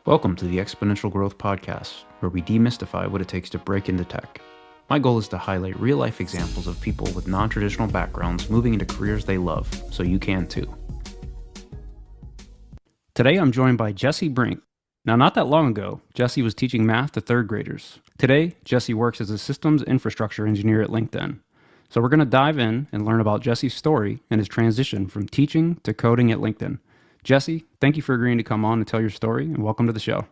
Welcome to the Exponential Growth Podcast, where we demystify what it takes to break into tech. My goal is to highlight real-life examples of people with non-traditional backgrounds moving into careers they love, so you can too. Today I'm joined by Jesse Brink. Now, not that long ago, Jesse was teaching math to third graders. Today, Jesse works as a systems infrastructure engineer at LinkedIn. So we're going to dive in and learn about Jesse's story and his transition from teaching to coding at LinkedIn. Jesse, thank you for agreeing to come on and tell your story, and welcome to the show.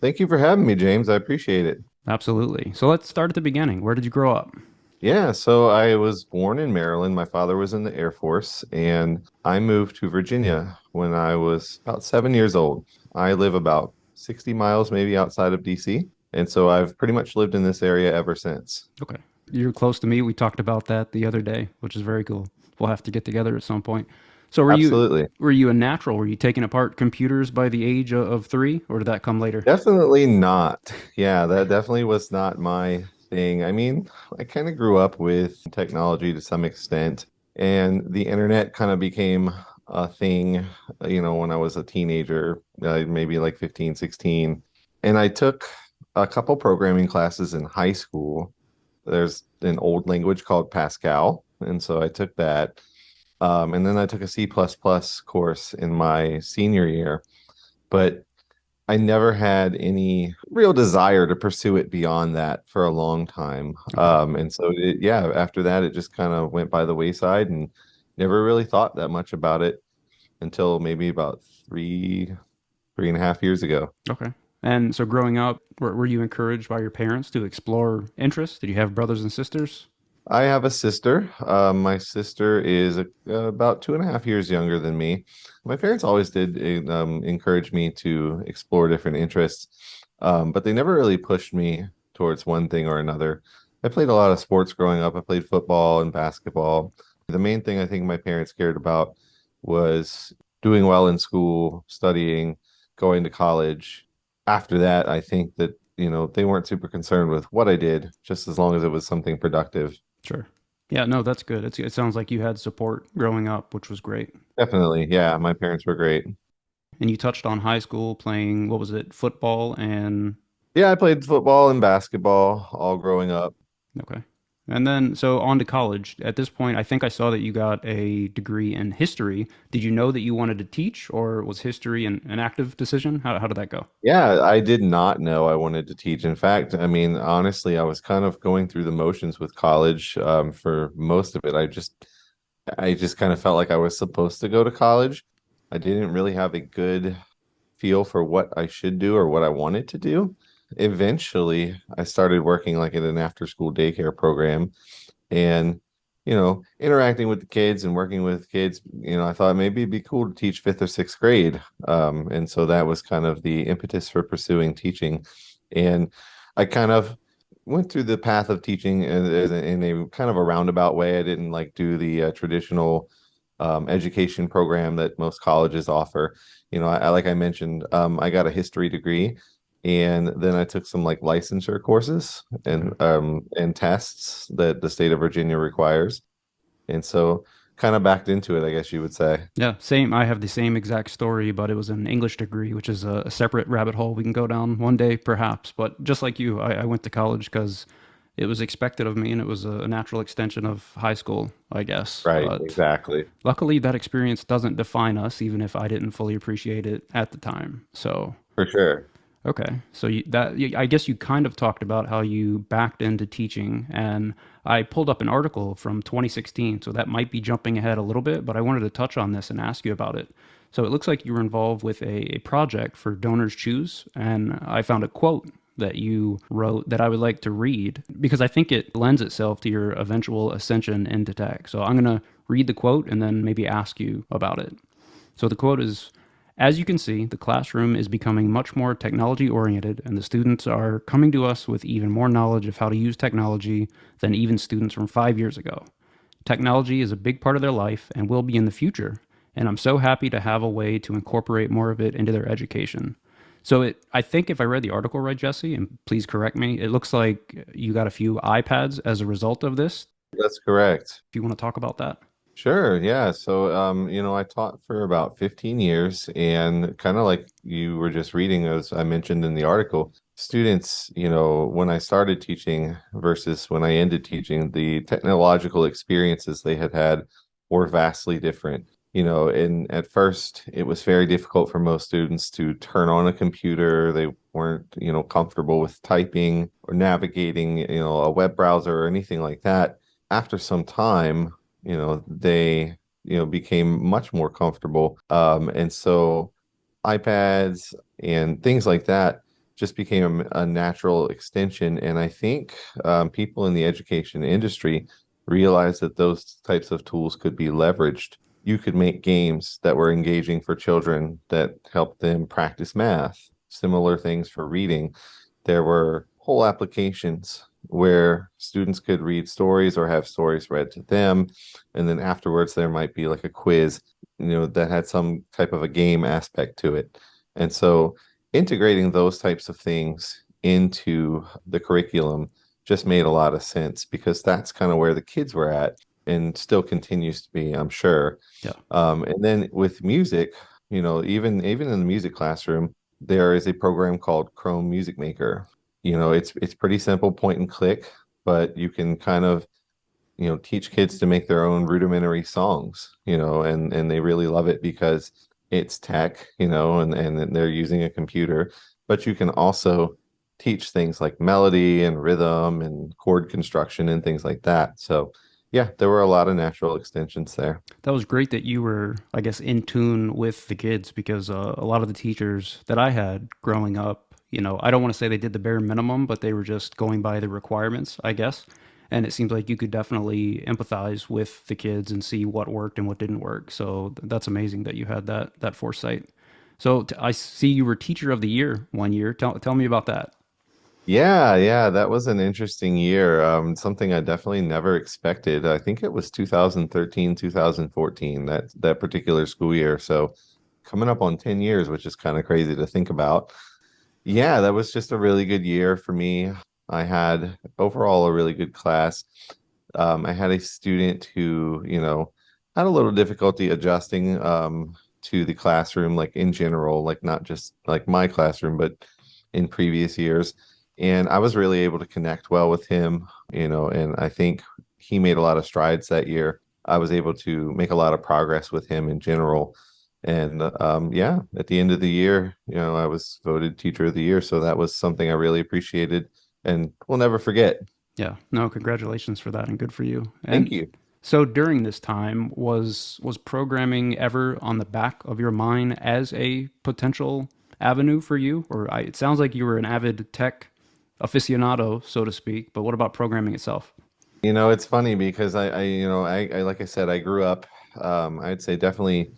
Thank you for having me, James. I appreciate it. Absolutely. So let's start at the beginning. Where did you grow up? Yeah, so I was born in Maryland. My father was in the Air Force, and I moved to Virginia when I was about 7 years old. I live about 60 miles maybe outside of DC, and so I've pretty much lived in this area ever since. Okay. You're close to me. We talked about that the other day, which is very cool. We'll have to get together at some point. So Absolutely. were you a natural? Were you taking apart computers by the age of 3, or did that come later? Definitely not. Yeah, that definitely was not my thing. I mean, I kind of grew up with technology to some extent, and the internet kind of became a thing, when I was a teenager, maybe like 15, 16. And I took a couple programming classes in high school. There's an old language called Pascal, and so I took that. And then I took a C++ course in my senior year. But I never had any real desire to pursue it beyond that for a long time. Okay. And so yeah, after that, it just kind of went by the wayside and never really thought that much about it until maybe about 3.5 years ago. Okay. And so growing up, were you encouraged by your parents to explore interests? Did you have brothers and sisters? I have a sister. My sister is about 2.5 years younger than me. My parents always did encourage me to explore different interests, but they never really pushed me towards one thing or another. I played a lot of sports growing up. I played football and basketball. The main thing I think my parents cared about was doing well in school, studying, going to college. After that, I think that, they weren't super concerned with what I did, just as long as it was something productive. Sure. Yeah, no, that's good. It sounds like you had support growing up, which was great. Definitely. Yeah, my parents were great. And you touched on high school playing, what was it, football and Yeah, I played football and basketball all growing up. okay. And then, so on to college. At this point, I think I saw that you got a degree in history. Did you know that you wanted to teach, or was history an active decision? How did that go? Yeah, I did not know I wanted to teach. In fact, I mean, honestly, I was kind of going through the motions with college for most of it. I just kind of felt like I was supposed to go to college. I didn't really have a good feel for what I should do or what I wanted to do. Eventually, I started working like at an after school daycare program and, interacting with the kids and working with kids, I thought maybe it'd be cool to teach fifth or sixth grade. And so that was kind of the impetus for pursuing teaching. And I kind of went through the path of teaching in a kind of a roundabout way. I didn't like do the traditional education program that most colleges offer. Like I mentioned, I got a history degree, and then I took some like licensure courses Okay. and tests that the state of Virginia requires, and so kind of backed into it, I guess you would say. Yeah, same. I have the same exact story, but it was an English degree, which is a separate rabbit hole we can go down one day, perhaps. But just like you, I went to college because it was expected of me and it was a natural extension of high school, I guess. Right, But exactly. luckily, that experience doesn't define us, even if I didn't fully appreciate it at the time. So For sure. okay, so I guess you kind of talked about how you backed into teaching, and I pulled up an article from 2016, so that might be jumping ahead a little bit, but I wanted to touch on this and ask you about it. So it looks like you were involved with a project for Donors Choose, and I found a quote that you wrote that I would like to read because I think it lends itself to your eventual ascension into tech. So I'm going to read the quote and then maybe ask you about it. So the quote is, as you can see, the classroom is becoming much more technology oriented, and the students are coming to us with even more knowledge of how to use technology than even students from 5 years ago. Technology is a big part of their life and will be in the future, and I'm so happy to have a way to incorporate more of it into their education. I think if I read the article right, Jesse, and please correct me, it looks like you got a few iPads as a result of this. That's correct. If you want to talk about that. Sure, yeah. So, I taught for about 15 years, and kind of like you were just reading, as I mentioned in the article, students, when I started teaching versus when I ended teaching, the technological experiences they had had were vastly different. And at first, it was very difficult for most students to turn on a computer. They weren't, comfortable with typing or navigating, a web browser or anything like that. After some time, they, became much more comfortable. And so iPads and things like that just became a natural extension. And I think people in the education industry realized that those types of tools could be leveraged. You could make games that were engaging for children that helped them practice math, similar things for reading. There were whole applications where students could read stories or have stories read to them. And then afterwards, there might be like a quiz, that had some type of a game aspect to it. And so integrating those types of things into the curriculum just made a lot of sense because that's kind of where the kids were at and still continues to be, I'm sure. Yeah, And then with music, even in the music classroom, there is a program called Chrome Music Maker. It's pretty simple, point and click, but you can kind of, teach kids to make their own rudimentary songs, and they really love it because it's tech, and they're using a computer, but you can also teach things like melody and rhythm and chord construction and things like that. So, yeah, there were a lot of natural extensions there. that was great that you were, I guess, in tune with the kids because a lot of the teachers that I had growing up, I don't want to say they did the bare minimum, but they were just going by the requirements, I guess. And it seems like you could definitely empathize with the kids and see what worked and what didn't work. So that's amazing that you had that foresight. So I see you were teacher of the year one year. Tell me about that. Yeah, yeah, that was an interesting year. Something I definitely never expected. I think it was 2013, 2014, that particular school year. So coming up on 10 years, which is kind of crazy to think about. Yeah, that was just a really good year for me. I had overall a really good class. I had a student who, had a little difficulty adjusting to the classroom, like in general, like not just like my classroom, but in previous years. And I was really able to connect well with him, and I think he made a lot of strides that year. I was able to make a lot of progress with him in general. And yeah, at the end of the year, I was voted teacher of the year. So that was something I really appreciated and will never forget. Yeah, no, congratulations for that and good for you. Thank And you. so during this time, was programming ever on the back of your mind as a potential avenue for you? It sounds like you were an avid tech aficionado, so to speak, but what about programming itself? It's funny because like I said, I grew up, I'd say definitely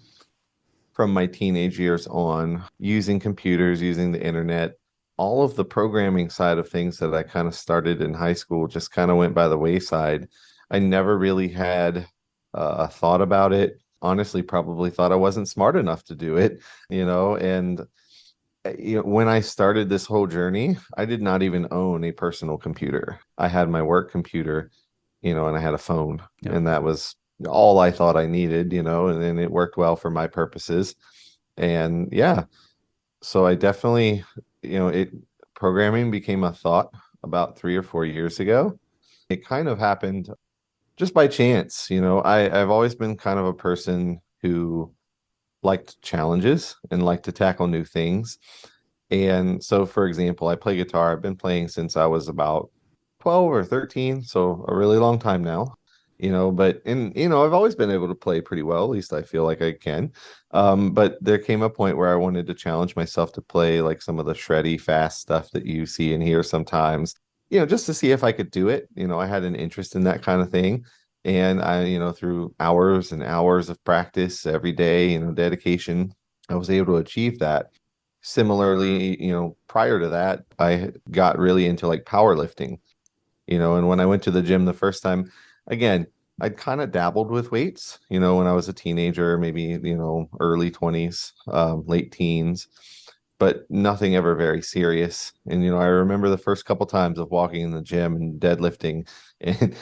from my teenage years on, using computers, using the internet. All of the programming side of things that I kind of started in high school just kind of went by the wayside. I never really had a thought about it. Honestly, probably thought I wasn't smart enough to do it, and when I started this whole journey, I did not even own a personal computer. I had my work computer, and I had a phone, Yeah. and that was all I thought I needed, and it worked well for my purposes. And yeah, so I definitely, it programming became a thought about 3 or 4 years ago. It kind of happened just by chance. I've always been kind of a person who liked challenges and liked to tackle new things. And so, for example, I play guitar. I've been playing since I was about 12 or 13, so a really long time now. I've always been able to play pretty well, at least I feel like I can. But there came a point where I wanted to challenge myself to play like some of the shreddy, fast stuff that you see and hear sometimes, just to see if I could do it. I had an interest in that kind of thing. And through hours and hours of practice every day, dedication, I was able to achieve that. Similarly, prior to that, I got really into like powerlifting, and when I went to the gym the first time, again, I'd kind of dabbled with weights, when I was a teenager, maybe, early 20s, late teens. but nothing ever very serious. And I remember the first couple times of walking in the gym and deadlifting, and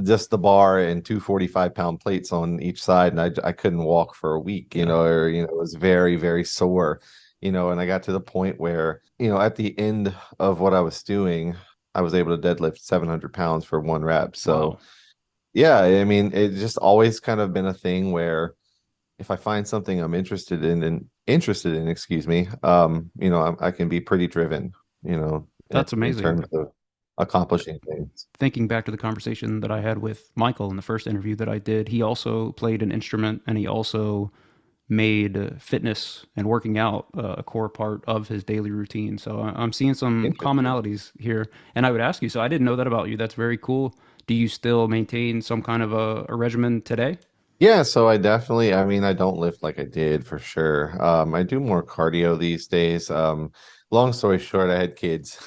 just the bar and two 45-pound plates on each side, and I couldn't walk for a week, Yeah. or it was very, very sore. And I got to the point where, at the end of what I was doing, I was able to deadlift 700 pounds for one rep. So Wow. yeah, I mean, it's just always kind of been a thing where if I find something I'm interested in, excuse me, I can be pretty driven, That's in amazing. terms of accomplishing things. Thinking back to the conversation that I had with Michael in the first interview that I did, he also played an instrument and he also made fitness and working out a core part of his daily routine. So I'm seeing some Interesting. commonalities here. And I would ask you, so I didn't know that about you. That's very cool. Do you still maintain some kind of a regimen today? Yeah, so I mean, I don't lift like I did for sure. I do more cardio these days. Long story short, I had kids,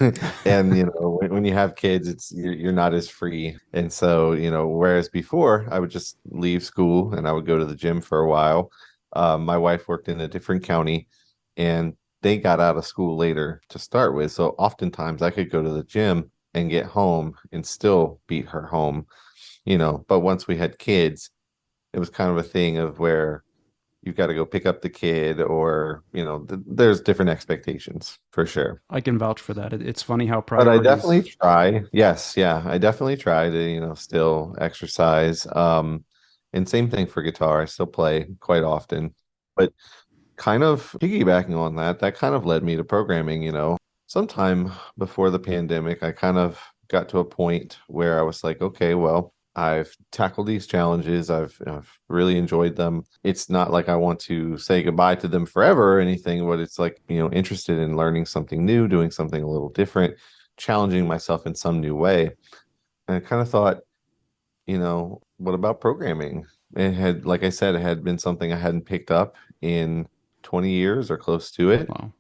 and when you have kids, you're not as free. And so, whereas before I would just leave school and I would go to the gym for a while. My wife worked in a different county, and they got out of school later to start with. So oftentimes I could go to the gym and get home and still beat her home. But once we had kids, it was kind of a thing of where you've got to go pick up the kid, or there's different expectations for sure. I can vouch for that. It's funny how But I definitely priorities. try. Yes, yeah, I definitely try to still exercise. And same thing for guitar, I still play quite often. But kind of piggybacking on that, that kind of led me to programming. Sometime before the pandemic, I kind of got to a point where I was like, okay, well, I've tackled these challenges. I've really enjoyed them. It's not like I want to say goodbye to them forever or anything, but it's like, interested in learning something new, doing something a little different, challenging myself in some new way. And I kind of thought, what about programming? It had, like I said, it had been something I hadn't picked up in 20 years or close to it. Wow.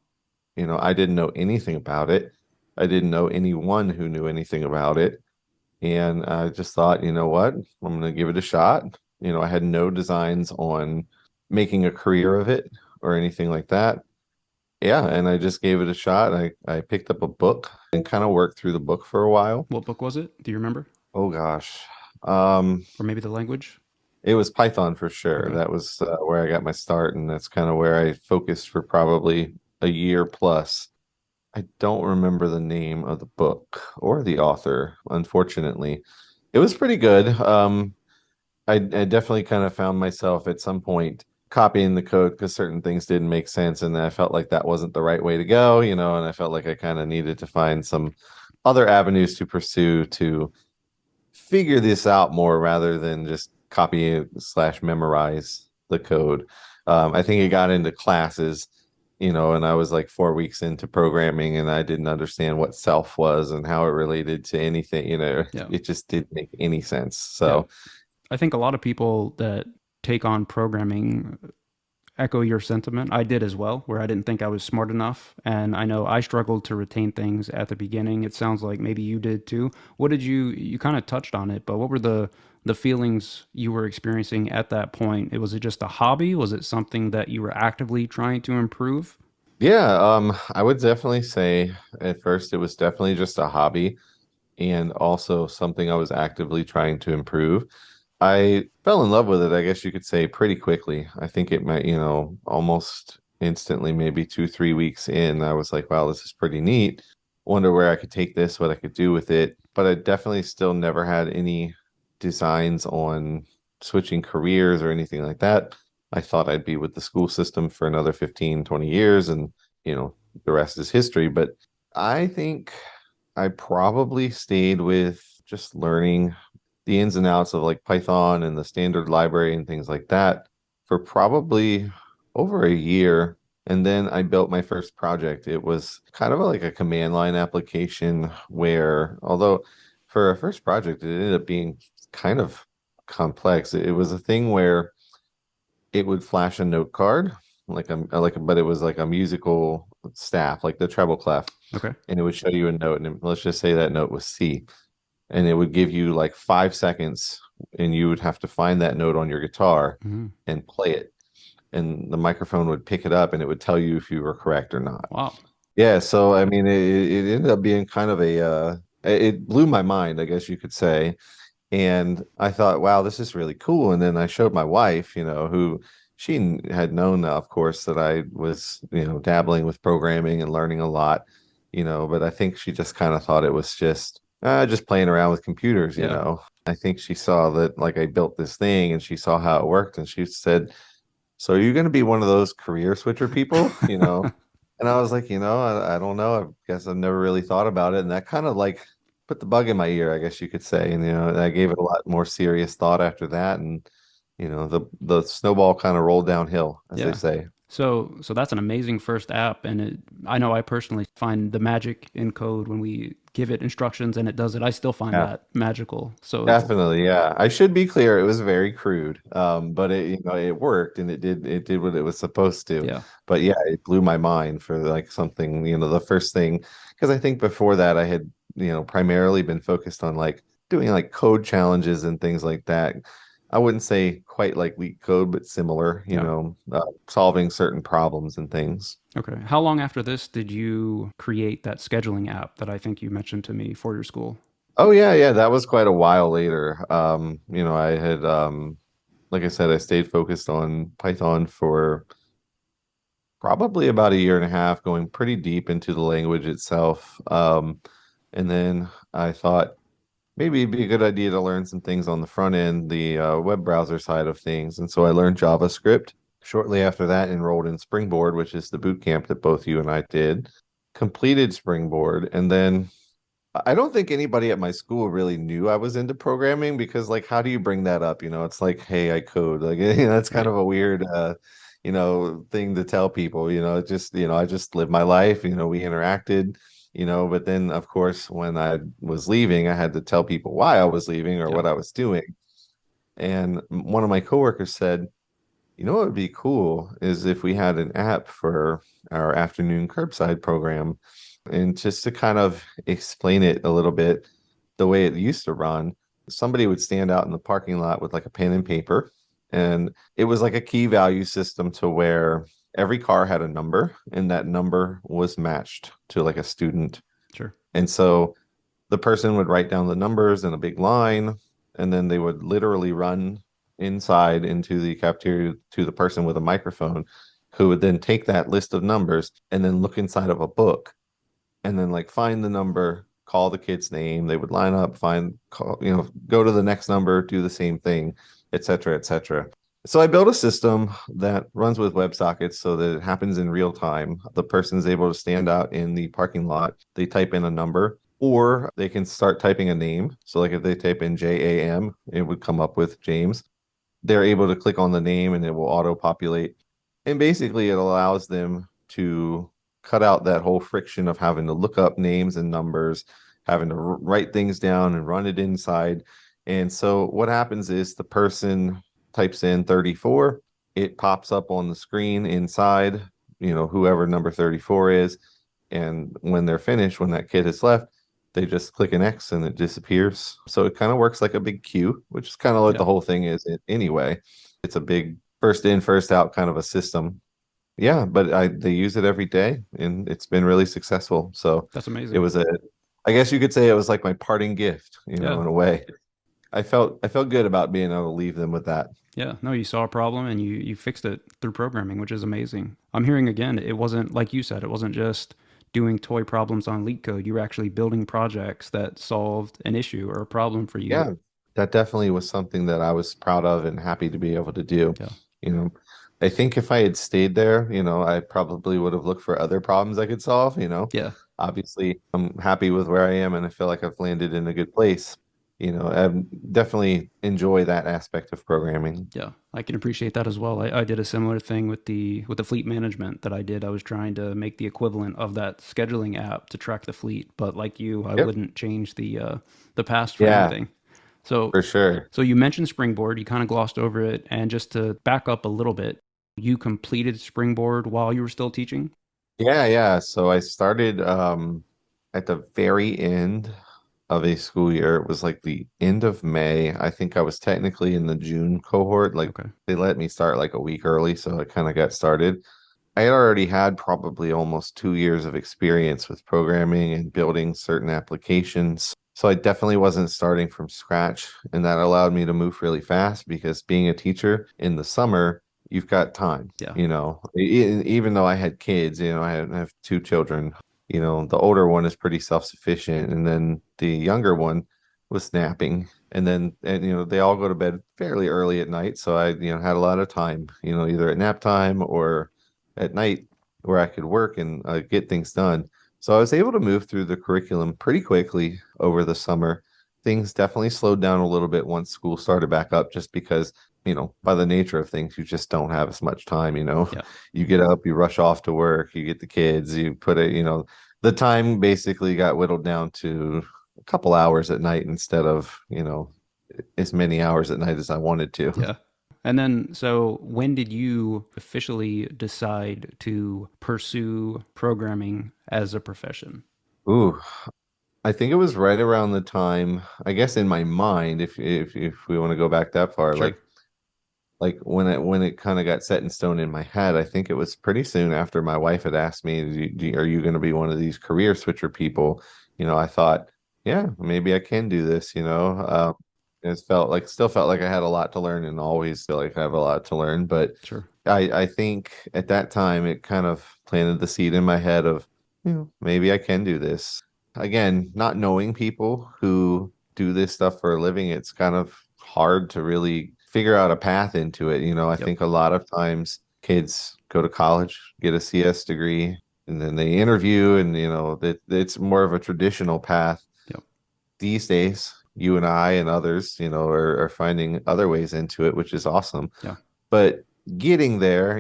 I didn't know anything about it. I didn't know anyone who knew anything about it. And I just thought, you know what? I'm going to give it a shot. I had no designs on making a career of it or anything like that. Yeah, and I just gave it a shot. I picked up a book and kind of worked through the book for a while. What book was it? Do you remember? Oh gosh. Um, Or maybe the language? it was Python for sure. Okay. That was where I got my start, and that's kind of where I focused for probably a year plus. I don't remember the name of the book or the author, unfortunately. It was pretty good. I definitely kind of found myself at some point copying the code because certain things didn't make sense, and I felt like that wasn't the right way to go, and I felt like I kind of needed to find some other avenues to pursue to figure this out more rather than just copy slash memorize the code. I think it got into classes, and I was like 4 weeks into programming and I didn't understand what self was and how it related to anything, Yeah. it just didn't make any sense. Yeah. So, I think a lot of people that take on programming echo your sentiment. I did as well, where I didn't think I was smart enough. And I know I struggled to retain things at the beginning. It sounds like maybe you did too. What did you kind of touched on it, but what were the feelings you were experiencing at that point? Was it just a hobby? Was it something that you were actively trying to improve? yeah, I would definitely say at first it was definitely just a hobby and also something I was actively trying to improve. I fell in love with it, I guess you could say, pretty quickly. I think it might, almost instantly, maybe 2, 3 weeks in, I was like, wow, this is pretty neat. Wonder where I could take this, what I could do with it. But I definitely still never had any designs on switching careers or anything like that. I thought I'd be with the school system for another 15, 20 years and, the rest is history. But I think I probably stayed with just learning the ins and outs of like Python and the standard library and things like that for probably over a year. And then I built my first project. It was kind of like a command line application where, although for a first project, it ended up being kind of complex. It was a thing where it would flash a note card, but it was like a musical staff, like the treble clef, Okay. and it would show you a note. And let's just say that note was C, and it would give you like 5 seconds, and you would have to find that note on your guitar Mhm. and play it. and the microphone would pick it up and it would tell you if you were correct or not. Wow. Yeah, so I mean, it ended up being kind of it blew my mind, I guess you could say. And I thought, wow, this is really cool. And then I showed my wife, who had known, of course, that I was, dabbling with programming and learning a lot, but I think she just kind of thought it was just playing around with computers. Yeah. I think she saw that like I built this thing and she saw how it worked and she said, so are you going to be one of those career switcher people, And I was like, I don't know. I guess I've never really thought about it. And that kind of like put the bug in my ear, I guess you could say. And, I gave it a lot more serious thought after that. And, the snowball kind of rolled downhill, as they Yeah. say. So that's an amazing first app, and I know I personally find the magic in code when we give it instructions and it does it. I still find Yeah, that magical. So it's definitely. Yeah. I should be clear. It was very crude. But it worked and it did what it was supposed to. yeah, But yeah, it blew my mind for like something, the first thing, because I think before that I had, primarily been focused on like doing like code challenges and things like that. I wouldn't say quite like leak code, but similar, yeah. solving certain problems and things. Okay. How long after this did you create that scheduling app that I think you mentioned to me for your school? Oh yeah, yeah, that was quite a while later. I had like I said, I stayed focused on Python for probably about a year and a half, going pretty deep into the language itself. And then I thought maybe it'd be a good idea to learn some things on the front end, the web browser side of things. And so I learned JavaScript. Shortly after that, enrolled in Springboard, which is the boot camp that both you and I did, completed Springboard, and then I don't think anybody at my school really knew I was into programming because, like, how do you bring that up? It's like, hey, I code. Like, that's kind Right. of a weird, thing to tell people. It just, I just lived my life. We interacted. But then, of course, when I was leaving, I had to tell people why I was leaving or Yeah. what I was doing. And one of my coworkers said, what would be cool is if we had an app for our afternoon curbside program. And just to kind of explain it a little bit, the way it used to run, somebody would stand out in the parking lot with like a pen and paper. And it was like a key value system to where every car had a number and that number was matched to like a student. Sure. And so the person would write down the numbers in a big line, and then they would literally run inside into the cafeteria to the person with a microphone, who would then take that list of numbers and then look inside of a book and then like find the number, call the kid's name. They would line up, go to the next number, do the same thing, et cetera, et cetera. So I built a system that runs with WebSockets so that it happens in real time. The person is able to stand out in the parking lot. They type in a number, or they can start typing a name. So, like if they type in JAM, it would come up with James. They're able to click on the name and it will auto populate. And basically, it allows them to cut out that whole friction of having to look up names and numbers, having to write things down and run it inside. And so, what happens is the person types in 34, it pops up on the screen inside, whoever number 34 is. And when they're finished, when that kid has left, they just click an X and it disappears. So it kind of works like a big queue, which is kind of what Yeah. the whole thing is anyway. It's a big first in, first out kind of a system. Yeah, but they use it every day and it's been really successful. So That's it amazing. was I guess you could say it was like my parting gift, Yeah. in a way. I felt good about being able to leave them with that. Yeah, no, you saw a problem and you fixed it through programming, which is amazing. I'm hearing again, it wasn't like you said, it wasn't just doing toy problems on leak code. You were actually building projects that solved an issue or a problem for you. Yeah, that definitely was something that I was proud of and happy to be able to do. Yeah. You know, I think if I had stayed there, I probably would have looked for other problems I could solve. Yeah. Obviously, I'm happy with where I am and I feel like I've landed in a good place. I definitely enjoy that aspect of programming. Yeah. I can appreciate that as well. I did a similar thing with the fleet management that I did. I was trying to make the equivalent of that scheduling app to track the fleet, but like you, I Yep. wouldn't change the past for Yeah, anything. So for sure. So you mentioned Springboard, you kind of glossed over it, and just to back up a little bit, you completed Springboard while you were still teaching? Yeah, yeah. So I started at the very end. of a school year. It was like the end of May. I think I was technically in the June cohort. Like Okay. they let me start like a week early, so I kind of got started. I had already had probably almost 2 years of experience with programming and building certain applications. So I definitely wasn't starting from scratch. And that allowed me to move really fast because being a teacher in the summer, you've got time, Yeah. even though I had kids, I have two children, the older one is pretty self-sufficient. And then the younger one was napping. And they all go to bed fairly early at night. So I, had a lot of time, either at nap time or at night where I could work and get things done. So I was able to move through the curriculum pretty quickly over the summer. Things definitely slowed down a little bit once school started back up, just because, by the nature of things, you just don't have as much time. Yeah. You get up, you rush off to work, you get the kids, you put the time basically got whittled down to a couple hours at night instead of, as many hours at night as I wanted to. Yeah. And then, so when did you officially decide to pursue programming as a profession? Ooh, I think it was right around the time, I guess in my mind, if we want to go back that far, Sure. like when it kind of got set in stone in my head, I think it was pretty soon after my wife had asked me, "Are you going to be one of these career switcher people?" I thought, yeah, maybe I can do this. Still felt like I had a lot to learn and always feel like I have a lot to learn. But Sure. I think at that time it kind of planted the seed in my head of, maybe I can do this. Again, not knowing people who do this stuff for a living, it's kind of hard to really figure out a path into it. I Yep. think a lot of times kids go to college, get a CS degree, and then they interview, and that it's more of a traditional path. Yep. These days, you and I and others, are finding other ways into it, which is awesome. Yeah. But getting there,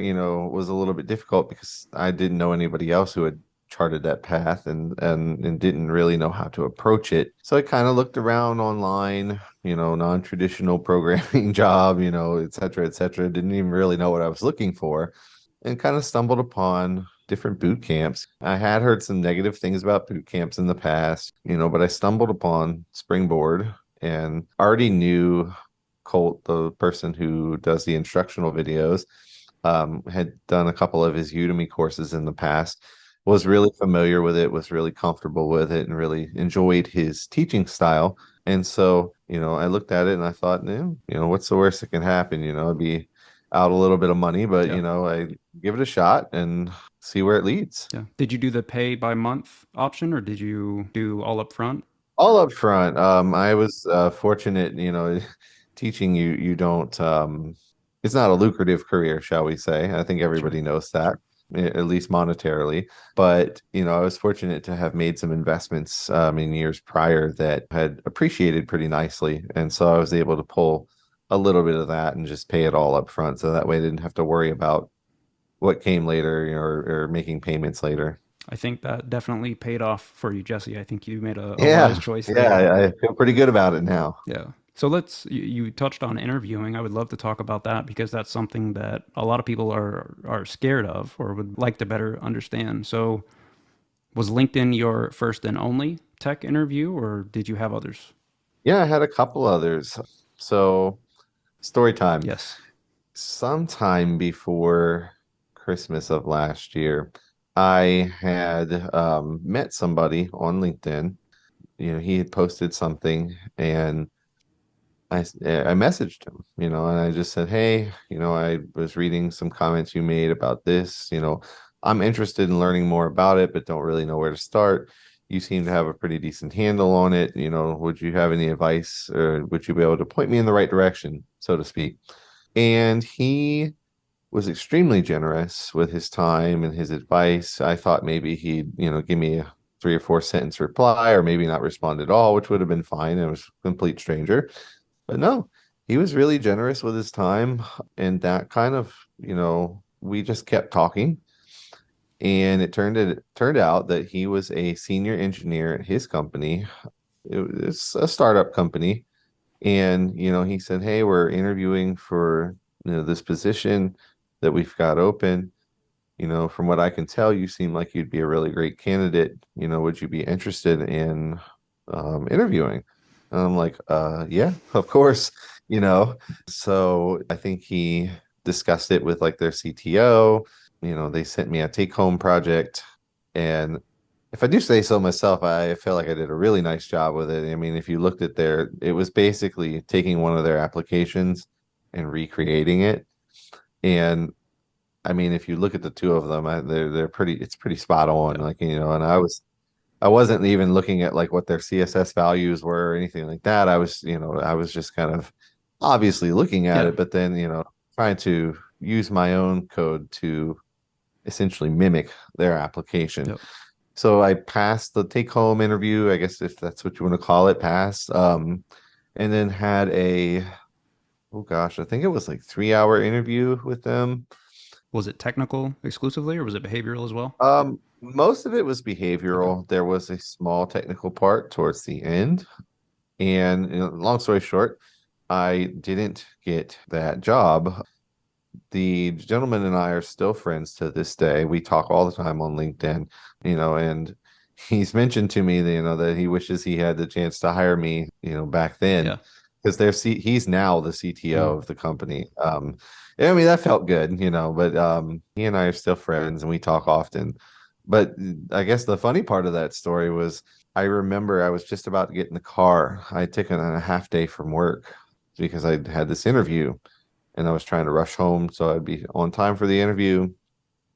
was a little bit difficult because I didn't know anybody else who had charted that path and didn't really know how to approach it. So I kind of looked around online, non-traditional programming job, et cetera, et cetera. Didn't even really know what I was looking for and kind of stumbled upon different boot camps. I had heard some negative things about boot camps in the past, but I stumbled upon Springboard and already knew Colt, the person who does the instructional videos, had done a couple of his Udemy courses in the past, was really familiar with it, was really comfortable with it, and really enjoyed his teaching style. And so, I looked at it and I thought, what's the worst that can happen? It'd be out a little bit of money, but, Yeah. I give it a shot and see where it leads. Yeah. Did you do the pay by month option or did you do all up front? All up front. I was fortunate, teaching you don't it's not a lucrative career, shall we say. I think Sure. everybody knows that, at least monetarily. But, I was fortunate to have made some investments in years prior that had appreciated pretty nicely. And so I was able to pull a little bit of that and just pay it all up front. So that way I didn't have to worry about what came later, or making payments later. I think that definitely paid off for you, Jesse. I think you made a wise Yeah. choice Yeah. there. I feel pretty good about it now. Yeah. So you touched on interviewing. I would love to talk about that because that's something that a lot of people are scared of or would like to better understand. So was LinkedIn your first and only tech interview or did you have others? Yeah, I had a couple others. So, story time. Yes. Sometime before Christmas of last year, I had met somebody on LinkedIn. He had posted something, and I messaged him, and I just said, "Hey, I was reading some comments you made about this. I'm interested in learning more about it, but don't really know where to start. You seem to have a pretty decent handle on it. Would you have any advice, or would you be able to point me in the right direction, so to speak?" And he was extremely generous with his time and his advice. I thought maybe he'd, give me a 3 or 4 sentence reply, or maybe not respond at all, which would have been fine. It was a complete stranger. But no, he was really generous with his time. And that kind of, we just kept talking. And it turned out that he was a senior engineer at his company. It was a startup company. And, he said, "Hey, we're interviewing for, this position that we've got open. From what I can tell, you seem like you'd be a really great candidate. Would you be interested in interviewing. And I'm like, yeah, of course, you know. So I think he discussed it with like their CTO. They sent me a take-home project, and if I do say so myself, I feel like I did a really nice job with it. I mean, if you looked at it was basically taking one of their applications and recreating it. And I mean, if you look at the two of them, they're pretty. It's pretty spot on. Yeah. Like, and I wasn't even looking at like what their CSS values were or anything like that. I was just kind of obviously looking at Yeah. it, but then, trying to use my own code to essentially mimic their application. Yep. So I passed the take home interview, I guess if that's what you want to call it, passed. And then had oh gosh, I think it was like 3 hour interview with them. Was it technical exclusively or was it behavioral as well? Most of it was Okay. behavioral. There was a small technical part towards the end. And long story short, I didn't get that job. The gentleman and I are still friends to this day. We talk all the time on LinkedIn, and he's mentioned to me that, that he wishes he had the chance to hire me, back then, Yeah. because he's now the CTO Mm. of the company. I mean, that felt good, but he and I are still friends and we talk often. But I guess the funny part of that story was I remember I was just about to get in the car. I had taken a half day from work because I had this interview and I was trying to rush home so I'd be on time for the interview.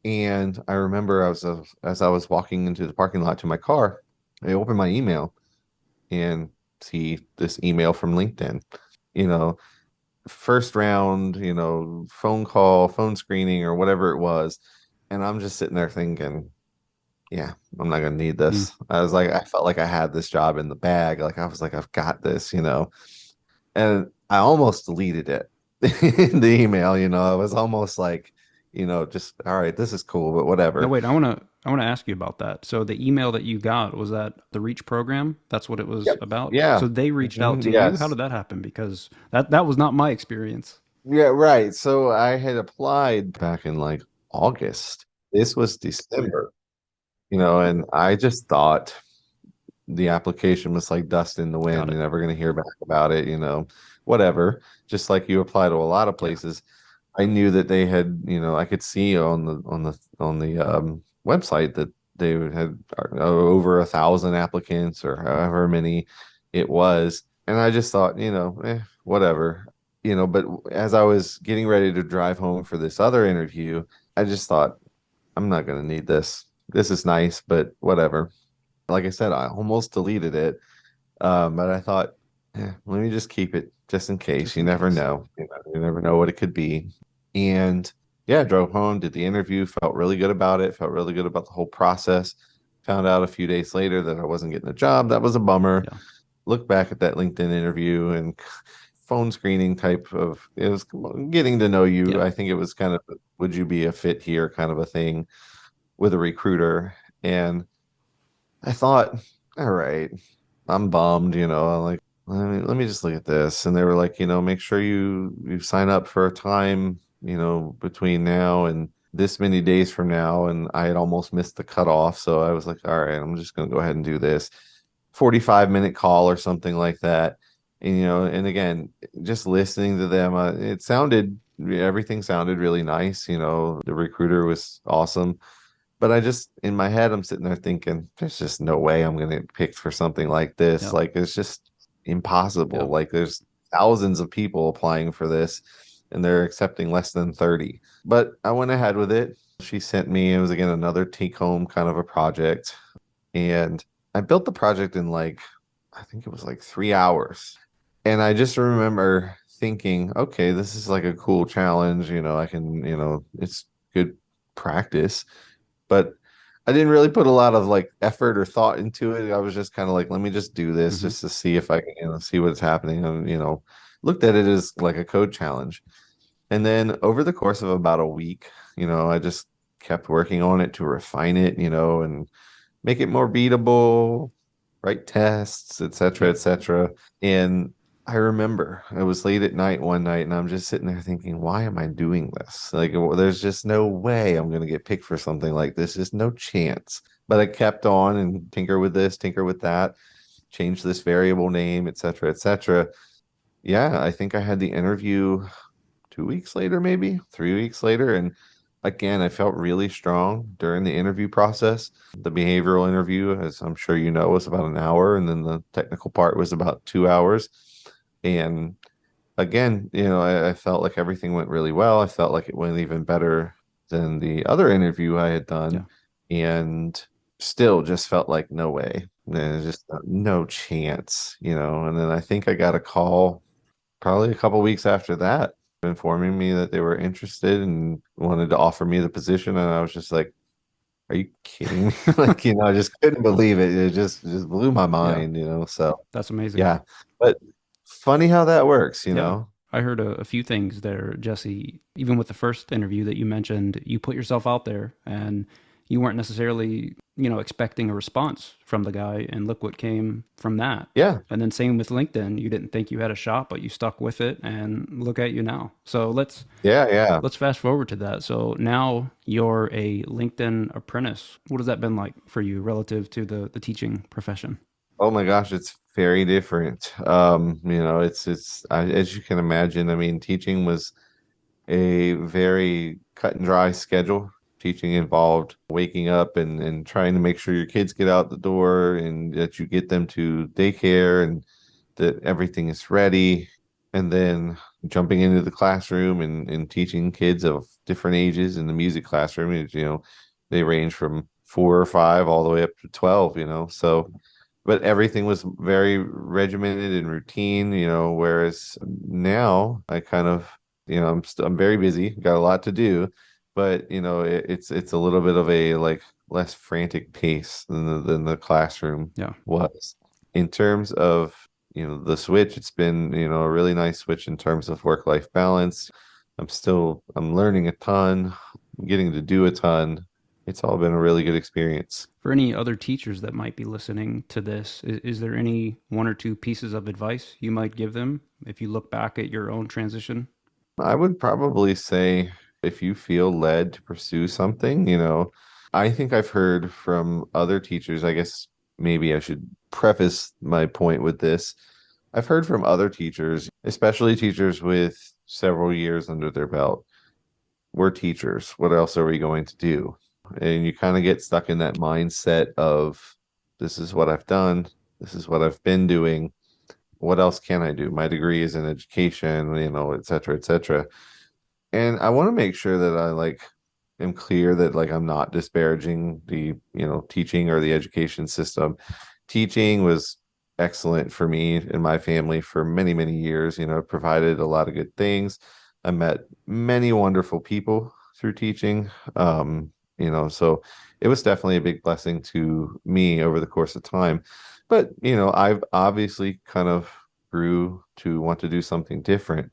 And I remember as I was walking into the parking lot to my car, I opened my email and see this email from LinkedIn. You know, First round, phone call, phone screening, or whatever it was. And I'm just sitting there thinking, yeah, I'm not gonna need Mm. this. I felt like I had this job in the bag. Like I was like, I've got this. And I almost deleted it in the email. I was almost like, just all right, this is cool, but Now whatever. wait, I want to ask you about that. So the email that you got, was that the Reach program? That's what it was Yep. about. Yeah. So they reached out to you. How Yes. did that happen? Because that was not my experience. Yeah, right. So I had applied back in like August. This was December, and I just thought the application was like dust in the Got wind. it. You're never going to hear back about it, whatever. Just like you apply to a lot of Yeah. places. I knew that they had, I could see on the website that they had over 1,000 applicants or however many it was. And I just thought, whatever. But as I was getting ready to drive home for this other interview, I just thought, I'm not going to need this. This is nice, but whatever. Like I said, I almost deleted it, but I thought, let me just keep it just in case. Just You in never case. know. You never know what it could be. And yeah, drove home, did the interview, felt really good about it, felt really good about the whole process. Found out a few days later that I wasn't getting a job. That was a bummer. Yeah. Look back at that LinkedIn interview and phone screening type of it was getting to know you. Yeah. I think it was kind of would you be a fit here kind of a thing with a recruiter. And I thought, all right, I'm bummed, I'm like, let me just look at this. And they were like, make sure you sign up for a time, between now and this many days from now. And I had almost missed the cutoff. So I was like, all right, I'm just gonna go ahead and do this 45-minute call or something like that. And and again, just listening to them, everything sounded really nice. The recruiter was awesome. But in my head, I'm sitting there thinking, there's just no way I'm going to get picked for something like this. Yeah. Like, it's just impossible. Yeah. Like, there's thousands of people applying for this, and they're accepting less than 30. But I went ahead with it. She sent me, it was again another take home kind of a project. And I built the project in like, I think it was like 3 hours. And I just remember thinking, okay, this is like a cool challenge. I can, it's good practice, but I didn't really put a lot of like effort or thought into it. I was just kind of like, let me just do this Hmm. just to see if I can, see what's happening. And, looked at it as like a code challenge. And then over the course of about a week, I just kept working on it to refine it, and make it more beatable, write tests, et cetera, Yeah. et cetera. And I remember it was late at night one night, and I'm just sitting there thinking, why am I doing this? Like, there's just no way I'm going to get picked for something like this. There's no chance. But I kept on and tinker with this, tinker with that. change this variable name, et cetera, et cetera. Yeah, I think I had the interview 2 weeks later, maybe 3 weeks later. And again, I felt really strong during the interview process. The behavioral interview, as I'm sure you know, was about an hour, and then the technical part was about 2 hours. And again, I felt like everything went really well. I felt like it went even better than the other interview I had Yeah. done, and still just felt like no way. There's just no chance. And then I think I got a call probably a couple weeks after that, informing me that they were interested and wanted to offer me the position. And I was just like, are you kidding me? Like, I just couldn't believe it. It just blew my Yeah. mind. So That's amazing. yeah. But funny how that works, you Yeah. know? I heard a few things there, Jesse. Even with the first interview that you mentioned, you put yourself out there and you weren't necessarily, expecting a response from the guy. And look what came from that. Yeah. And then same with LinkedIn. You didn't think you had a shot, but you stuck with it and look at you now. So Yeah, yeah. let's fast forward to that. So now you're a LinkedIn apprentice. What has that been like for you relative to the teaching profession? Oh my gosh, it's very different. As you can imagine, I mean, teaching was a very cut and dry schedule. Teaching involved waking up and trying to make sure your kids get out the door and that you get them to daycare and that everything is ready. And then jumping into the classroom and teaching kids of different ages in the music classroom. They range from 4 or 5 all the way up to 12. So but everything was very regimented and routine, whereas now I kind of, I'm very busy, got a lot to do, but it's a little bit of a like less frantic pace than the classroom Yeah. was. In terms of, the switch, it's been, a really nice switch in terms of work-life balance. I'm learning a ton, getting to do a ton. It's all been a really good experience. For any other teachers that might be listening to this, is there any one or two pieces of advice you might give them if you look back at your own transition? I would probably say if you feel led to pursue something, I think I've heard from other teachers. I guess maybe I should preface my point with this. I've heard from other teachers, especially teachers with several years under their belt. We're teachers. What else are we going to do? And you kind of get stuck in that mindset of this is what I've done, this is what I've been doing. What else can I do? My degree is in education, et cetera, et cetera. And I want to make sure that I like am clear that like I'm not disparaging the, teaching or the education system. Teaching was excellent for me and my family for many, many years, it provided a lot of good things. I met many wonderful people through teaching. So it was definitely a big blessing to me over the course of time. But, I've obviously kind of grew to want to do something different.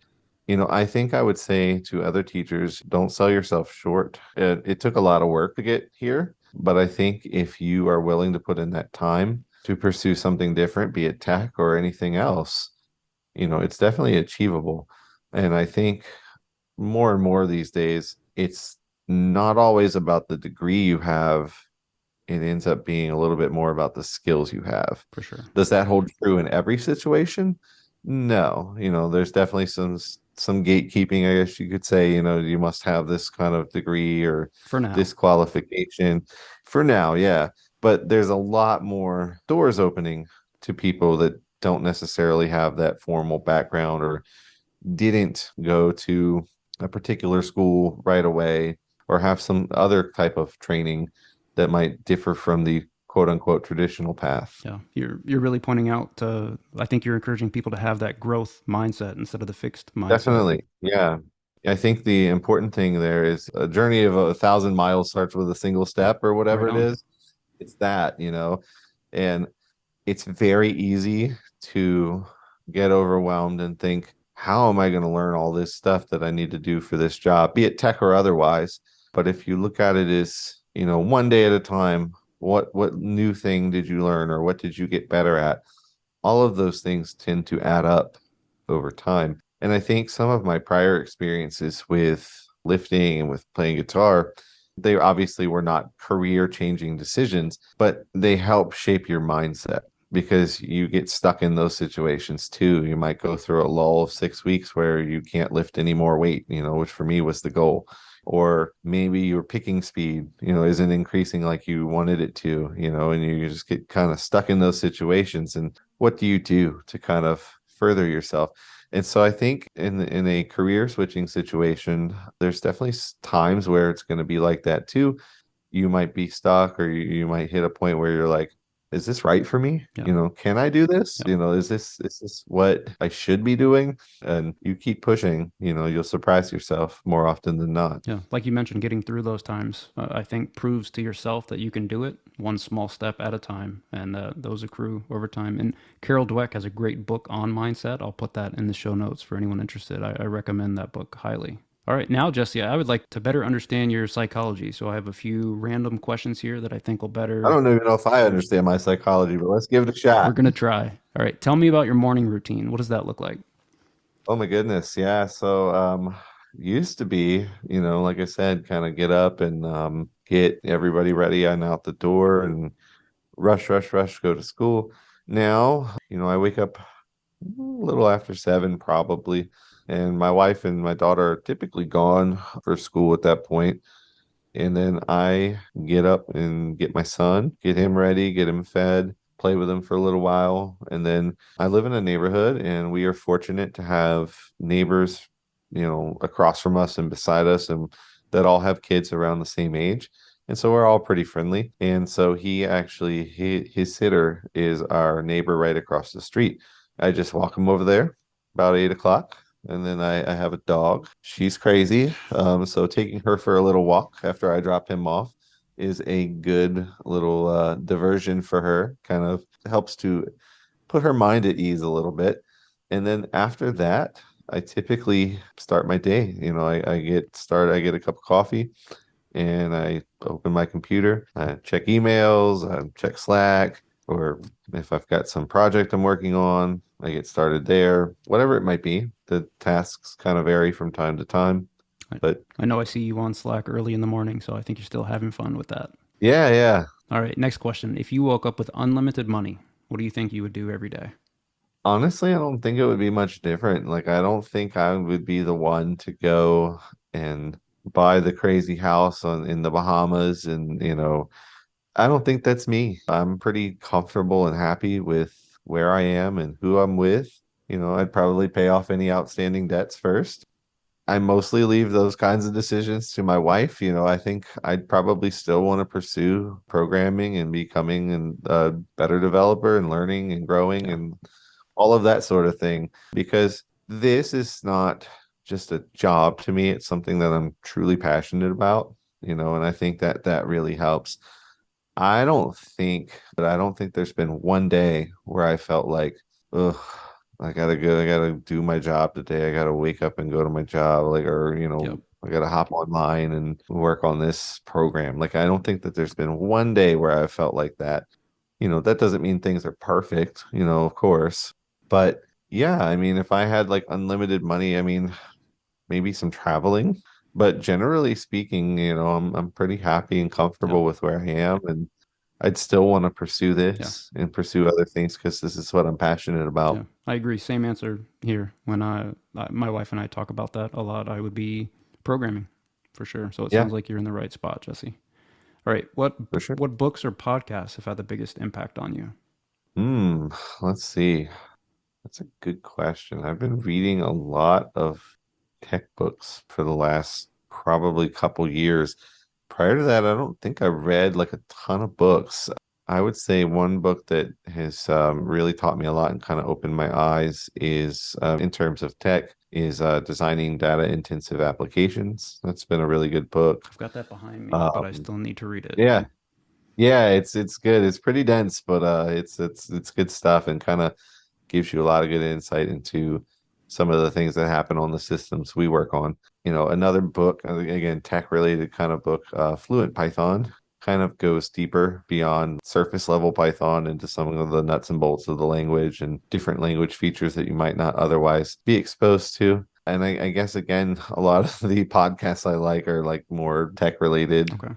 I think I would say to other teachers, don't sell yourself short. It took a lot of work to get here, but I think if you are willing to put in that time to pursue something different, be it tech or anything else, it's definitely achievable. And I think more and more these days, it's not always about the degree you have. It ends up being a little bit more about the skills you have. For sure. Does that hold true in every situation? No, there's definitely some gatekeeping, I guess you could say, you must have this kind of degree or For now. this qualification for now, yeah. But there's a lot more doors opening to people that don't necessarily have that formal background or didn't go to a particular school right away or have some other type of training that might differ from the quote unquote traditional path. Yeah. You're really pointing out, I think you're encouraging people to have that growth mindset instead of the fixed mindset. Definitely. Yeah. I think the important thing there is a journey of 1,000 miles starts with a single step or Right whatever it on. is. It's that. And it's very easy to get overwhelmed and think, how am I going to learn all this stuff that I need to do for this job, be it tech or otherwise? But if you look at it as, one day at a time, what new thing did you learn or what did you get better at? All of those things tend to add up over time. And I think some of my prior experiences with lifting and with playing guitar, they obviously were not career changing decisions, but they help shape your mindset. because you get stuck in those situations too. You might go through a lull of 6 weeks where you can't lift any more weight, which for me was the goal. Or maybe your picking speed, isn't increasing like you wanted it to, and you just get kind of stuck in those situations. And what do you do to kind of further yourself? And so I think in a career switching situation, there's definitely times where it's going to be like that too. You might be stuck, or you might hit a point where you're like, is this right for me? Yeah. Can I do this? Yep. Is this what I should be doing? And you keep pushing, you'll surprise yourself more often than not. Yeah, like you mentioned, getting through those times, I think proves to yourself that you can do it one small step at a time, and those accrue over time. And Carol Dweck has a great book on mindset. I'll put that in the show notes for anyone interested. I recommend that book highly. All right, now, Jesse, I would like to better understand your psychology. So I have a few random questions here that I think will I better. don't even know if I understand my psychology, but let's give it a We're shot. going to try. All right, tell me about your morning routine. What does that look like? Oh my goodness. Yeah. So used to be, like I said, kind of get up and get everybody ready and out the door and rush, rush, rush, go to school. Now, I wake up a little after 7 probably, and my wife and my daughter are typically gone for school at that point. And then I get up and get my son, get him ready, get him fed, play with him for a little while. And then I live in a neighborhood, and we are fortunate to have neighbors, across from us and beside us, and that all have kids around the same age. And so we're all pretty friendly. And so his sitter is our neighbor right across the street. I just walk him over there about 8 o'clock. And then I have a dog. She's crazy. So taking her for a little walk after I drop him off is a good little diversion for her. Kind of helps to put her mind at ease a little bit. And then after that, I typically start my day. I get a cup of coffee, and I open my computer, I check emails, I check Slack, or if I've got some project I'm working on, I get started there, whatever it might be. The tasks kind of vary from time to time, I, but I know I see you on Slack early in the morning, so I think you're still having fun with that. yeah, yeah. All right, next question. If you woke up with unlimited money, what do you think you would do every day? Honestly, I don't think it would be much different. Like, I don't think I would be the one to go and buy the crazy house in the Bahamas, and I don't think that's me. I'm pretty comfortable and happy with where I am and who I'm with. I'd probably pay off any outstanding debts first. I mostly leave those kinds of decisions to my wife. I think I'd probably still want to pursue programming and becoming a better developer and learning and growing Yeah, and all of that sort of thing, because this is not just a job to me. It's something that I'm truly passionate about, and I think that that really helps. I don't think there's been one day where I felt like, ugh, I gotta do my job today. I gotta wake up and go to my job, like, or, yep, I gotta hop online and work on this program. Like, I don't think that there's been one day where I felt like that. That doesn't mean things are perfect, of course. But yeah, I mean, if I had like unlimited money, I mean, maybe some traveling. But generally speaking, I'm pretty happy and yep, comfortable with where I am, and I'd still want to pursue yeah, this and pursue other things because this is what I'm passionate yeah. about. I agree. Same answer here. When my wife and I talk about that a lot, I would be programming for sure. So it Yeah, sounds like you're in the right spot, Jesse. All right, for sure. what books or podcasts have had the biggest impact on you? Hmm. Let's see. That's a good question. I've been reading a lot of tech books for the last probably couple years. Prior to that, I don't think I read like a ton of books. I would say one book that has really taught me a lot and kind of opened my eyes is, in terms of tech, is Designing Data Intensive Applications. That's been a really good book. I've got that behind me, but I Um, still need to read it. yeah, yeah, it's good. It's pretty dense, but it's good stuff, and kind of gives you a lot of good insight into some of the things that happen on the systems we work on. Another book, again, tech related kind of book, Fluent Python, kind of goes deeper beyond surface level Python into some of the nuts and bolts of the language and different language features that you might not otherwise be exposed to. And I guess, again, a lot of the podcasts I like are like more tech related. Okay.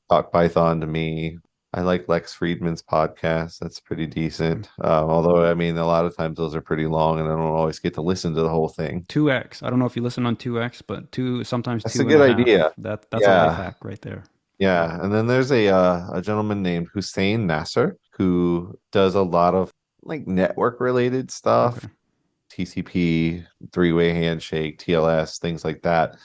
Talk Python to me. I like Lex Friedman's podcast. That's pretty Mm. decent. Although, I mean, a lot of times those are pretty long and I don't always get to listen to the whole thing. 2X. I don't know if you listen on 2X, but sometimes That's a two and good a idea. half. That's a life Yeah. hack right there. Yeah. And then there's a gentleman named Hussein Nasser who does a lot of like network related stuff, Okay. TCP, three-way handshake, TLS, things like that.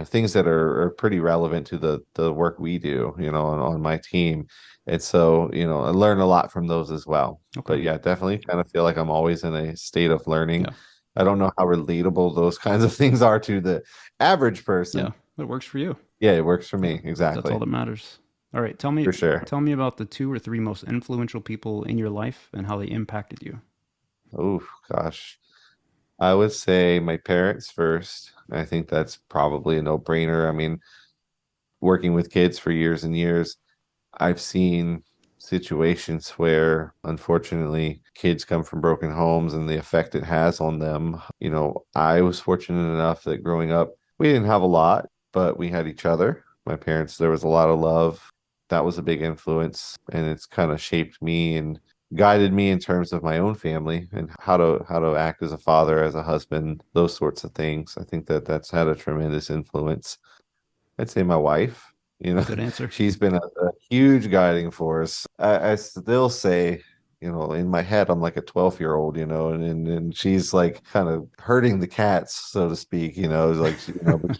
Things that are pretty relevant to the work we do, on my team. And so, I learn a lot from those as well. Okay. But yeah, definitely kind of feel like I'm always in a state of learning. Yeah. I don't know how relatable those kinds of things are to the average Yeah. person. It works for you. Yeah, it works for Yeah. me. That's all Exactly. that matters. All right. Tell me For sure. tell me about the two or three most influential people in your life and how they impacted you. Oh, gosh. I would say my parents first. I think that's probably a no-brainer. I mean, working with kids for years and years, I've seen situations where, unfortunately, kids come from broken homes and the effect it has on them. I was fortunate enough that growing up, we didn't have a lot, but we had each other. My parents, there was a lot of love. That was a big influence, and it's kind of shaped me and guided me in terms of my own family and how to act as a father, as a husband, those sorts of things. I think that that's had a tremendous influence. I'd say my wife, Good answer. she's been a huge guiding force. I still say, in my head, I'm like a 12-year-old, and she's like kind of herding the cats, so to speak, like, but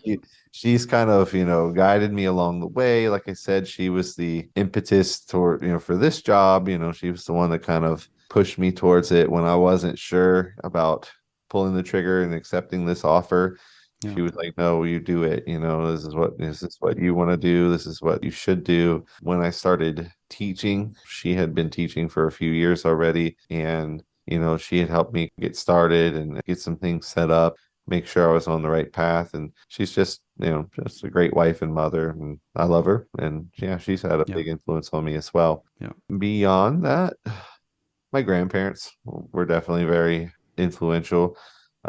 she's kind of, guided me along the way. Like I said, she was the impetus toward, for this job, she was the one that kind of pushed me towards it when I wasn't sure about pulling the trigger and accepting this offer. Yeah. She was like, no, you do it. This is what you want to do. This is what you should do. When I started teaching, she had been teaching for a few years already. And, she had helped me get started and get some things set up, make sure I was on the right path. And she's just a great wife and mother. And I love her. And yeah, she's had a Yeah. big influence on me as well. Yeah. Beyond that, my grandparents were definitely very influential.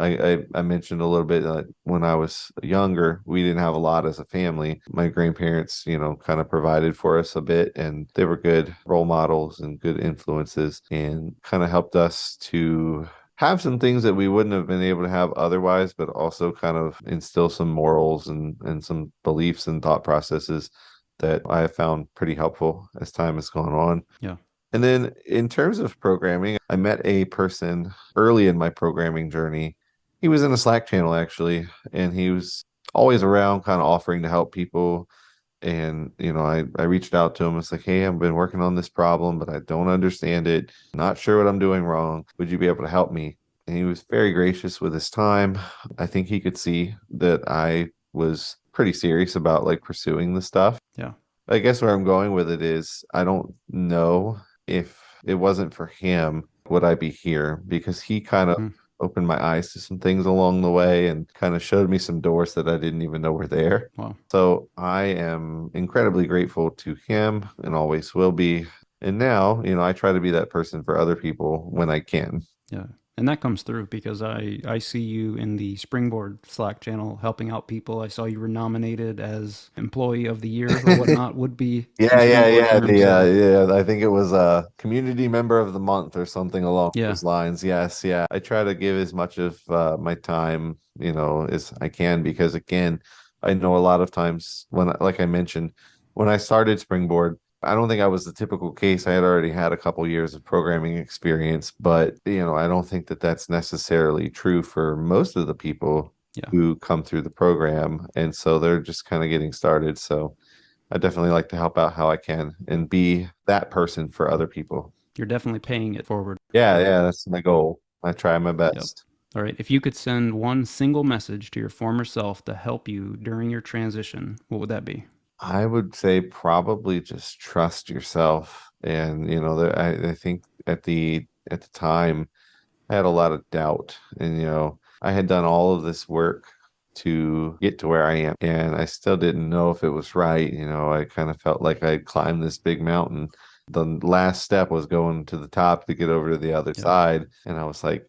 I mentioned a little bit that when I was younger, we didn't have a lot as a family. My grandparents, kind of provided for us a bit, and they were good role models and good influences and kind of helped us to have some things that we wouldn't have been able to have otherwise, but also kind of instill some morals and some beliefs and thought processes that I have found pretty helpful as time has gone on. Yeah. And then in terms of programming, I met a person early in my programming journey. He was in a Slack channel actually, and he was always around kind of offering to help people. And, I reached out to him. It's like, hey, I've been working on this problem, but I don't understand it. Not sure what I'm doing wrong. Would you be able to help me? And he was very gracious with his time. I think he could see that I was pretty serious about like pursuing the stuff. Yeah. I guess where I'm going with it is I don't know if it wasn't for him, would I be here? Because he kind of Hmm. opened my eyes to some things along the way and kind of showed me some doors that I didn't even know were there. Wow. So I am incredibly grateful to him and always will be. And now, I try to be that person for other people when I can. Yeah. And that comes through because I see you in the Springboard Slack channel helping out people. I saw you were nominated as Employee of the Year or whatnot would be in Yeah, yeah, Springboard yeah. terms. The So yeah, I think it was community member of the month or something along yeah. those lines. Yes, yeah. I try to give as much of my time, as I can because again, I know a lot of times like I mentioned, when I started Springboard, I don't think I was the typical case. I had already had a couple years of programming experience, but I don't think that that's necessarily true for most of the people Yeah. who come through the program, and so they're just kind of getting started. So. I definitely like to help out how I can and be that person for other people. You're definitely paying it forward. Yeah, yeah, that's my goal. I try my Yep. best. All right. If you could send one single message to your former self to help you during your transition, what would that be? I would say probably just trust yourself. And I think at the time I had a lot of doubt. And I had done all of this work to get to where I am, and I still didn't know if it was right. I kind of felt like I'd climbed this big mountain. The last step was going to the top to get over to the other Yeah. side, and I was like,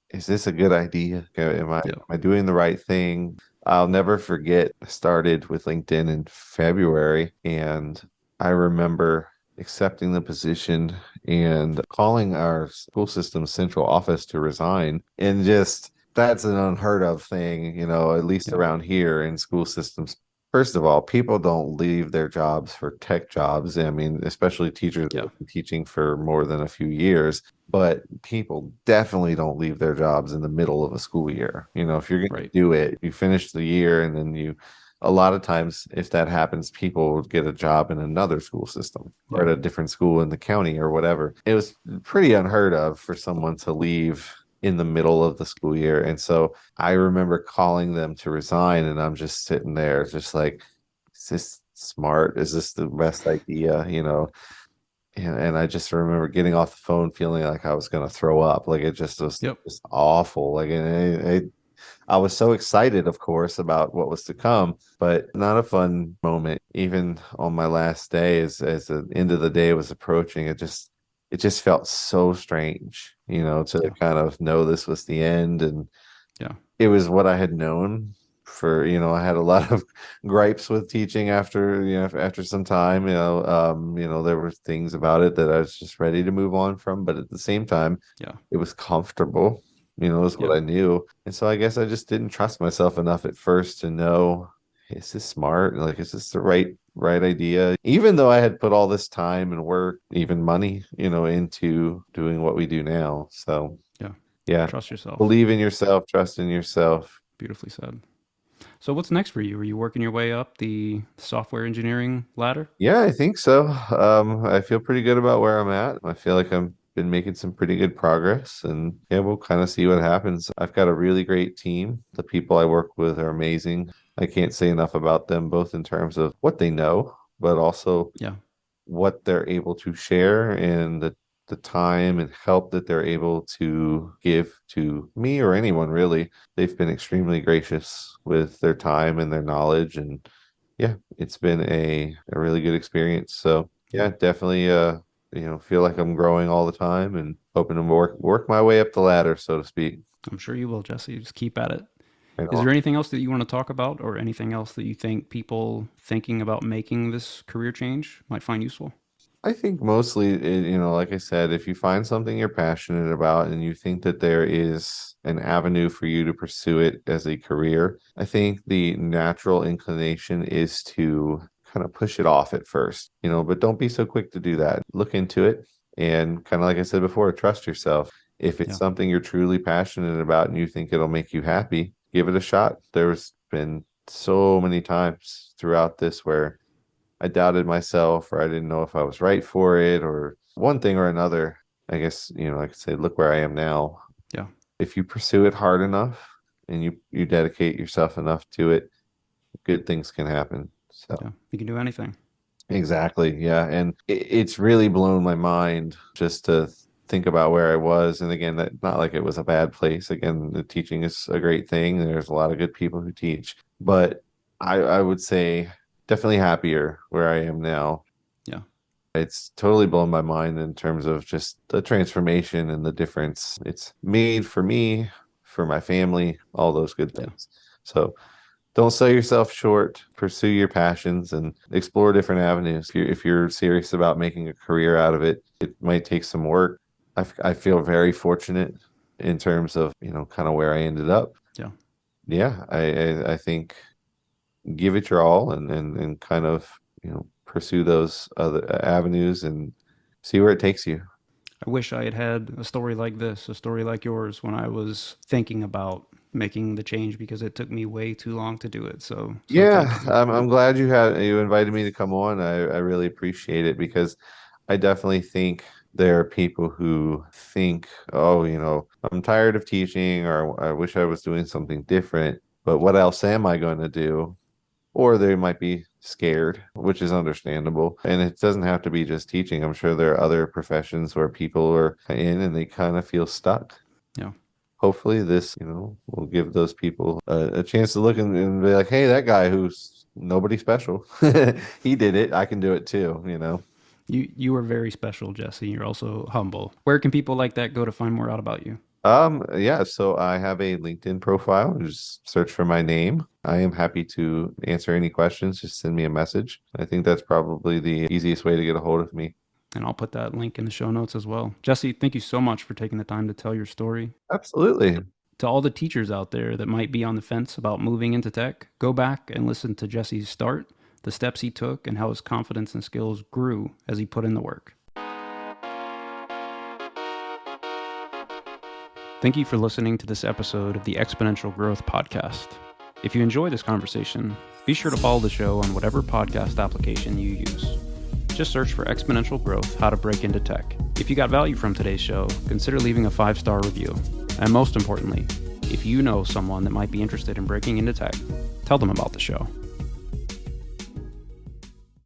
is this a good idea? Am I am Yeah. I doing the right thing? I'll never forget. I started with LinkedIn in February, and I remember accepting the position and calling our school system central office to resign. And just that's an unheard of thing, at least Yeah. around here in school systems. First of all, people don't leave their jobs for tech jobs. I mean, especially teachers that Yeah. have been teaching for more than a few years, but people definitely don't leave their jobs in the middle of a school year. If you're going to Right. do it, you finish the year and then a lot of times, if that happens, people would get a job in another school system or Yeah. at a different school in the county or whatever. It was pretty unheard of for someone to leave in the middle of the school year. And so I remember calling them to resign, and I'm just sitting there, just like, is this smart? Is this the best idea? And I just remember getting off the phone feeling like I was going to throw up. Like it just was Yep. just awful. Like I was so excited, of course, about what was to come, but not a fun moment. Even on my last day, as the end of the day was approaching, it just felt so strange, to Yeah. kind of know this was the end. And Yeah. it was what I had known for, I had a lot of gripes with teaching after some time, there were things about it that I was just ready to move on from, but at the same time, Yeah. it was comfortable, is what Yep. I knew. And so I guess I just didn't trust myself enough at first to know, is this smart? Like, is this the right idea? Even though I had put all this time and work, even money, into doing what we do now. So Yeah. yeah, Trust yourself. believe in yourself, trust in yourself. Beautifully said. So what's next for you? Are you working your way up the software engineering ladder? Yeah, I think so. I feel pretty good about where I'm at. I feel like I've been making some pretty good progress, and yeah, we'll kind of see what happens. I've got a really great team. The people I work with are amazing. I can't say enough about them, both in terms of what they know, but also Yeah. what they're able to share and the time and help that they're able to give to me or anyone really. They've been extremely gracious with their time and their knowledge, and yeah, it's been a really good experience. So Yeah. yeah, definitely feel like I'm growing all the time and hoping to work my way up the ladder, so to speak. I'm sure you will, Jesse. Just keep at it. And Is there anything else that you want to talk about or anything else that you think people thinking about making this career change might find useful? I think mostly, like I said, if you find something you're passionate about and you think that there is an avenue for you to pursue it as a career, I think the natural inclination is to kind of push it off at first, but don't be so quick to do that. Look into it and kind of like I said before, trust yourself. If it's Yeah. something you're truly passionate about and you think it'll make you happy, give it a shot. There's been so many times throughout this where I doubted myself or I didn't know if I was right for it or one thing or another. I guess, I could say, look where I am now. Yeah. If you pursue it hard enough and you dedicate yourself enough to it, good things can happen. So Yeah. You can do anything. exactly. Yeah. And it's really blown my mind just to think about where I was. And again, that not like it was a bad place. Again, the teaching is a great thing. There's a lot of good people who teach, but I would say definitely happier where I am now. Yeah. It's totally blown my mind in terms of just the transformation and the difference it's made for me, for my family, all those good Yeah. things. So don't sell yourself short, pursue your passions and explore different avenues. If you're serious about making a career out of it, it might take some work. I feel very fortunate in terms of, kind of where I ended up. Yeah. Yeah, I think give it your all and kind of, pursue those other avenues and see where it takes you. I wish I had had a story like this, a story like yours when I was thinking about making the change because it took me way too long to do it. So thank Yeah, you. I'm glad you invited me to come on. I really appreciate it because I definitely think there are people who think, oh, I'm tired of teaching or I wish I was doing something different, but what else am I going to do? Or they might be scared, which is understandable. And it doesn't have to be just teaching. I'm sure there are other professions where people are in and they kind of feel stuck. Yeah. Hopefully, this, will give those people a chance to look and be like, hey, that guy who's nobody special, he did it. I can do it too. You are very special, Jesse. You're also humble. Where can people like that go to find more out about you? Yeah, so I have a LinkedIn profile. Just search for my name. I am happy to answer any questions. Just send me a message. I think that's probably the easiest way to get a hold of me. And I'll put that link in the show notes as well. Jesse, thank you so much for taking the time to tell your story. Absolutely. To all the teachers out there that might be on the fence about moving into tech, go back and listen to Jesse's start, the steps he took, and how his confidence and skills grew as he put in the work. Thank you for listening to this episode of the Exponential Growth Podcast. If you enjoy this conversation, be sure to follow the show on whatever podcast application you use. Just search for Exponential Growth, How to Break into Tech. If you got value from today's show, consider leaving a 5-star review. And most importantly, if you know someone that might be interested in breaking into tech, tell them about the show.